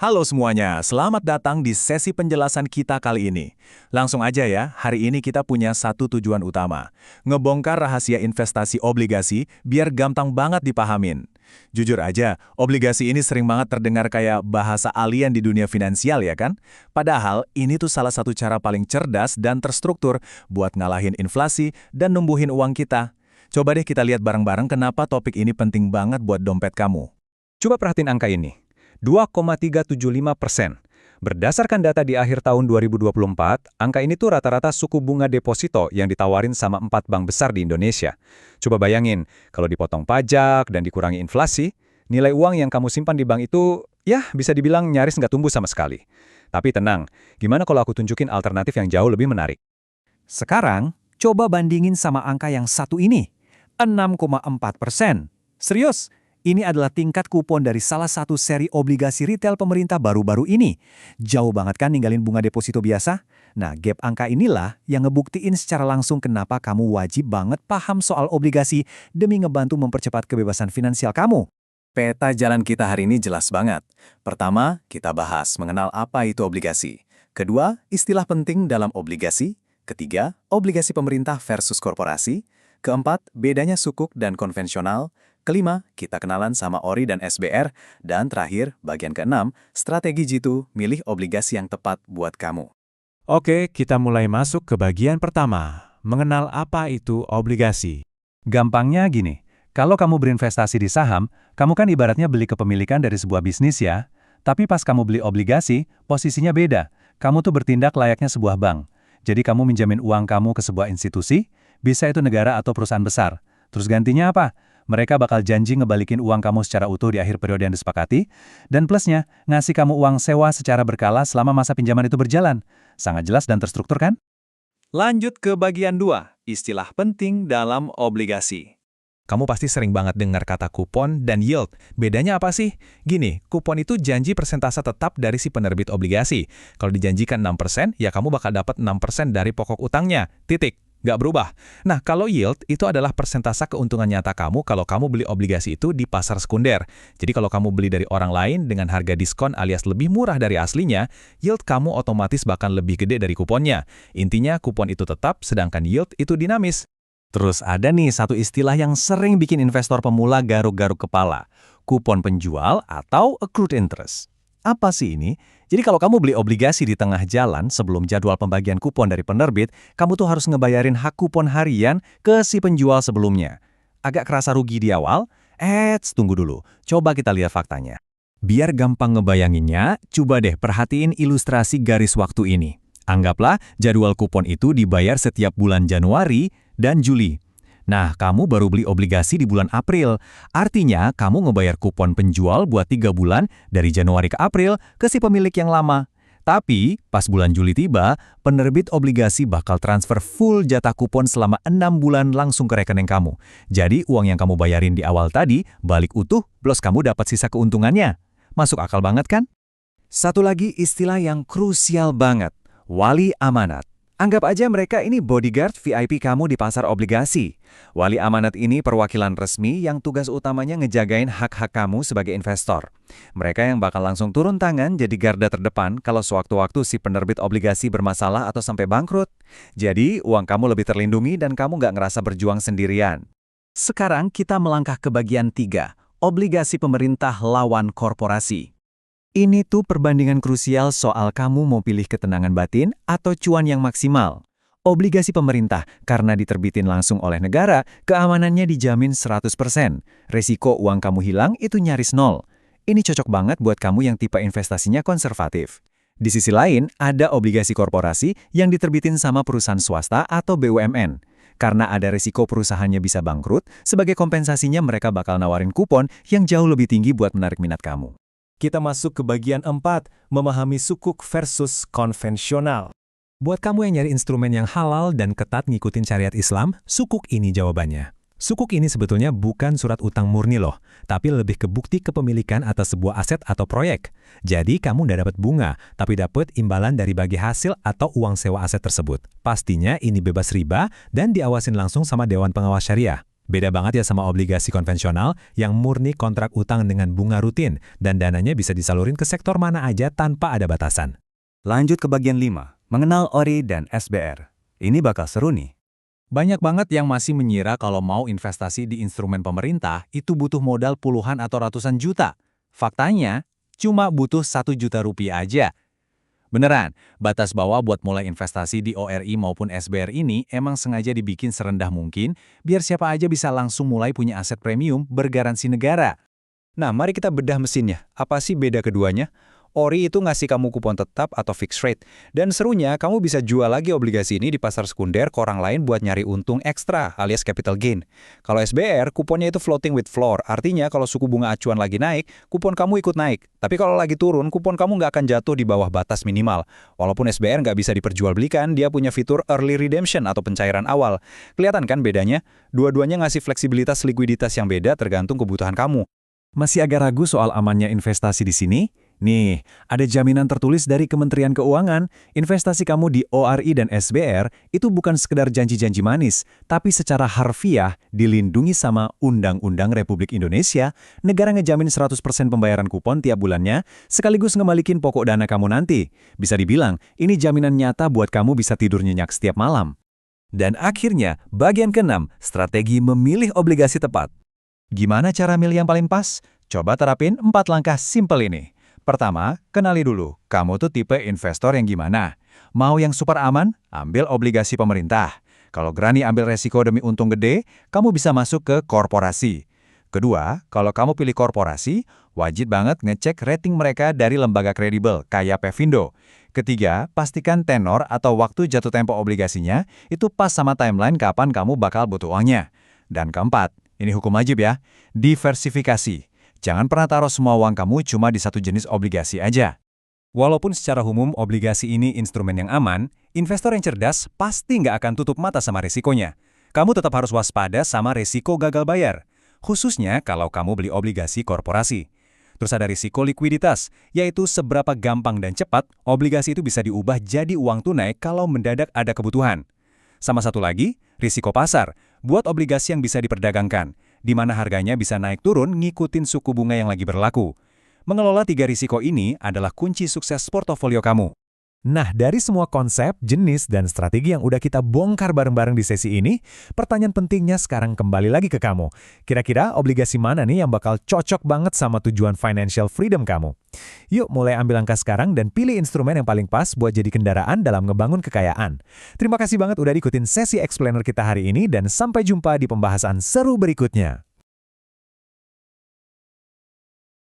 Halo semuanya, selamat datang di sesi penjelasan kita kali ini. Langsung aja ya, hari ini kita punya satu tujuan utama. Ngebongkar rahasia investasi obligasi biar gampang banget dipahamin. Jujur aja, obligasi ini sering banget terdengar kayak bahasa alien di dunia finansial ya kan? Padahal ini tuh salah satu cara paling cerdas dan terstruktur buat ngalahin inflasi dan numbuhin uang kita. Coba deh kita lihat bareng-bareng kenapa topik ini penting banget buat dompet kamu. Coba perhatiin angka ini. 2,375%. Berdasarkan data di akhir tahun 2024, angka ini tuh rata-rata suku bunga deposito yang ditawarin sama 4 bank besar di Indonesia. Coba bayangin, kalau dipotong pajak dan dikurangi inflasi, nilai uang yang kamu simpan di bank itu, ya bisa dibilang nyaris nggak tumbuh sama sekali. Tapi tenang, gimana kalau aku tunjukin alternatif yang jauh lebih menarik? Sekarang, coba bandingin sama angka yang satu ini, 6,4%. Serius? Ini adalah tingkat kupon dari salah satu seri obligasi retail pemerintah baru-baru ini. Jauh banget kan ninggalin bunga deposito biasa? Nah, gap angka inilah yang ngebuktiin secara langsung kenapa kamu wajib banget paham soal obligasi demi ngebantu mempercepat kebebasan finansial kamu. Peta jalan kita hari ini jelas banget. Pertama, kita bahas mengenal apa itu obligasi. Kedua, istilah penting dalam obligasi. Ketiga, obligasi pemerintah versus korporasi. Keempat, bedanya sukuk dan konvensional. Kelima, kita kenalan sama ORI dan SBR. Dan terakhir, bagian keenam, strategi jitu, milih obligasi yang tepat buat kamu. Oke, kita mulai masuk ke bagian pertama, mengenal apa itu obligasi. Gampangnya gini, kalau kamu berinvestasi di saham, kamu kan ibaratnya beli kepemilikan dari sebuah bisnis ya. Tapi pas kamu beli obligasi, posisinya beda. Kamu tuh bertindak layaknya sebuah bank. Jadi kamu minjamin uang kamu ke sebuah institusi, bisa itu negara atau perusahaan besar. Terus gantinya apa? Mereka bakal janji ngebalikin uang kamu secara utuh di akhir periode yang disepakati, dan plusnya, ngasih kamu uang sewa secara berkala selama masa pinjaman itu berjalan. Sangat jelas dan terstruktur kan? Lanjut ke bagian 2, istilah penting dalam obligasi. Kamu pasti sering banget dengar kata kupon dan yield. Bedanya apa sih? Gini, kupon itu janji persentase tetap dari si penerbit obligasi. Kalau dijanjikan 6%, ya kamu bakal dapat 6% dari pokok utangnya. Titik. Nggak berubah. Nah, kalau yield itu adalah persentase keuntungan nyata kamu kalau kamu beli obligasi itu di pasar sekunder. Jadi kalau kamu beli dari orang lain dengan harga diskon alias lebih murah dari aslinya, yield kamu otomatis bahkan lebih gede dari kuponnya. Intinya kupon itu tetap, sedangkan yield itu dinamis. Terus ada nih satu istilah yang sering bikin investor pemula garuk-garuk kepala, kupon penjual atau accrued interest. Apa sih ini? Jadi kalau kamu beli obligasi di tengah jalan sebelum jadwal pembagian kupon dari penerbit, kamu tuh harus ngebayarin hak kupon harian ke si penjual sebelumnya. Agak kerasa rugi di awal? Tunggu dulu. Coba kita lihat faktanya. Biar gampang ngebayanginnya, coba deh perhatiin ilustrasi garis waktu ini. Anggaplah jadwal kupon itu dibayar setiap bulan Januari dan Juli. Nah, kamu baru beli obligasi di bulan April. Artinya, kamu ngebayar kupon penjual buat 3 bulan dari Januari ke April ke si pemilik yang lama. Tapi, pas bulan Juli tiba, penerbit obligasi bakal transfer full jatah kupon selama 6 bulan langsung ke rekening kamu. Jadi, uang yang kamu bayarin di awal tadi balik utuh, plus kamu dapat sisa keuntungannya. Masuk akal banget kan? Satu lagi istilah yang krusial banget, wali amanat. Anggap aja mereka ini bodyguard VIP kamu di pasar obligasi. Wali amanat ini perwakilan resmi yang tugas utamanya ngejagain hak-hak kamu sebagai investor. Mereka yang bakal langsung turun tangan jadi garda terdepan kalau sewaktu-waktu si penerbit obligasi bermasalah atau sampai bangkrut. Jadi, uang kamu lebih terlindungi dan kamu nggak ngerasa berjuang sendirian. Sekarang kita melangkah ke bagian 3, obligasi pemerintah lawan korporasi. Ini tuh perbandingan krusial soal kamu mau pilih ketenangan batin atau cuan yang maksimal. Obligasi pemerintah, karena diterbitin langsung oleh negara, keamanannya dijamin 100%. Resiko uang kamu hilang itu nyaris nol. Ini cocok banget buat kamu yang tipe investasinya konservatif. Di sisi lain, ada obligasi korporasi yang diterbitin sama perusahaan swasta atau BUMN. Karena ada resiko perusahaannya bisa bangkrut, sebagai kompensasinya mereka bakal nawarin kupon yang jauh lebih tinggi buat menarik minat kamu. Kita masuk ke bagian 4, memahami sukuk versus konvensional. Buat kamu yang nyari instrumen yang halal dan ketat ngikutin syariat Islam, sukuk ini jawabannya. Sukuk ini sebetulnya bukan surat utang murni loh, tapi lebih ke bukti kepemilikan atas sebuah aset atau proyek. Jadi kamu nggak dapat bunga, tapi dapat imbalan dari bagi hasil atau uang sewa aset tersebut. Pastinya ini bebas riba dan diawasin langsung sama Dewan Pengawas Syariah. Beda banget ya sama obligasi konvensional yang murni kontrak utang dengan bunga rutin dan dananya bisa disalurin ke sektor mana aja tanpa ada batasan. Lanjut ke bagian 5, mengenal ORI dan SBR. Ini bakal seru nih. Banyak banget yang masih mengira kalau mau investasi di instrumen pemerintah itu butuh modal puluhan atau ratusan juta. Faktanya, cuma butuh 1 juta rupiah aja. Beneran, batas bawah buat mulai investasi di ORI maupun SBR ini emang sengaja dibikin serendah mungkin, biar siapa aja bisa langsung mulai punya aset premium bergaransi negara. Nah, mari kita bedah mesinnya. Apa sih beda keduanya? ORI itu ngasih kamu kupon tetap atau fixed rate. Dan serunya, kamu bisa jual lagi obligasi ini di pasar sekunder ke orang lain buat nyari untung ekstra alias capital gain. Kalau SBR, kuponnya itu floating with floor. Artinya kalau suku bunga acuan lagi naik, kupon kamu ikut naik. Tapi kalau lagi turun, kupon kamu nggak akan jatuh di bawah batas minimal. Walaupun SBR nggak bisa diperjualbelikan, dia punya fitur early redemption atau pencairan awal. Kelihatan kan bedanya? Dua-duanya ngasih fleksibilitas likuiditas yang beda tergantung kebutuhan kamu. Masih agak ragu soal amannya investasi di sini? Nih, ada jaminan tertulis dari Kementerian Keuangan, investasi kamu di ORI dan SBR itu bukan sekedar janji-janji manis, tapi secara harfiah dilindungi sama Undang-Undang Republik Indonesia, negara ngejamin 100% pembayaran kupon tiap bulannya, sekaligus ngembalikin pokok dana kamu nanti. Bisa dibilang, ini jaminan nyata buat kamu bisa tidur nyenyak setiap malam. Dan akhirnya, bagian ke-6, strategi memilih obligasi tepat. Gimana cara milih yang paling pas? Coba terapin 4 langkah simpel ini. Pertama, kenali dulu, kamu tuh tipe investor yang gimana. Mau yang super aman? Ambil obligasi pemerintah. Kalau berani ambil resiko demi untung gede, kamu bisa masuk ke korporasi. Kedua, kalau kamu pilih korporasi, wajib banget ngecek rating mereka dari lembaga kredibel, kayak Pevindo. Ketiga, pastikan tenor atau waktu jatuh tempo obligasinya itu pas sama timeline kapan kamu bakal butuh uangnya. Dan keempat, ini hukum wajib ya, diversifikasi. Jangan pernah taruh semua uang kamu cuma di satu jenis obligasi aja. Walaupun secara umum obligasi ini instrumen yang aman, investor yang cerdas pasti nggak akan tutup mata sama risikonya. Kamu tetap harus waspada sama risiko gagal bayar, khususnya kalau kamu beli obligasi korporasi. Terus ada risiko likuiditas, yaitu seberapa gampang dan cepat obligasi itu bisa diubah jadi uang tunai kalau mendadak ada kebutuhan. Sama satu lagi, risiko pasar, buat obligasi yang bisa diperdagangkan, di mana harganya bisa naik turun ngikutin suku bunga yang lagi berlaku. Mengelola 3 risiko ini adalah kunci sukses portofolio kamu. Nah, dari semua konsep, jenis, dan strategi yang udah kita bongkar bareng-bareng di sesi ini, pertanyaan pentingnya sekarang kembali lagi ke kamu. Kira-kira obligasi mana nih yang bakal cocok banget sama tujuan financial freedom kamu? Yuk mulai ambil langkah sekarang dan pilih instrumen yang paling pas buat jadi kendaraan dalam ngebangun kekayaan. Terima kasih banget udah ikutin sesi explainer kita hari ini dan sampai jumpa di pembahasan seru berikutnya.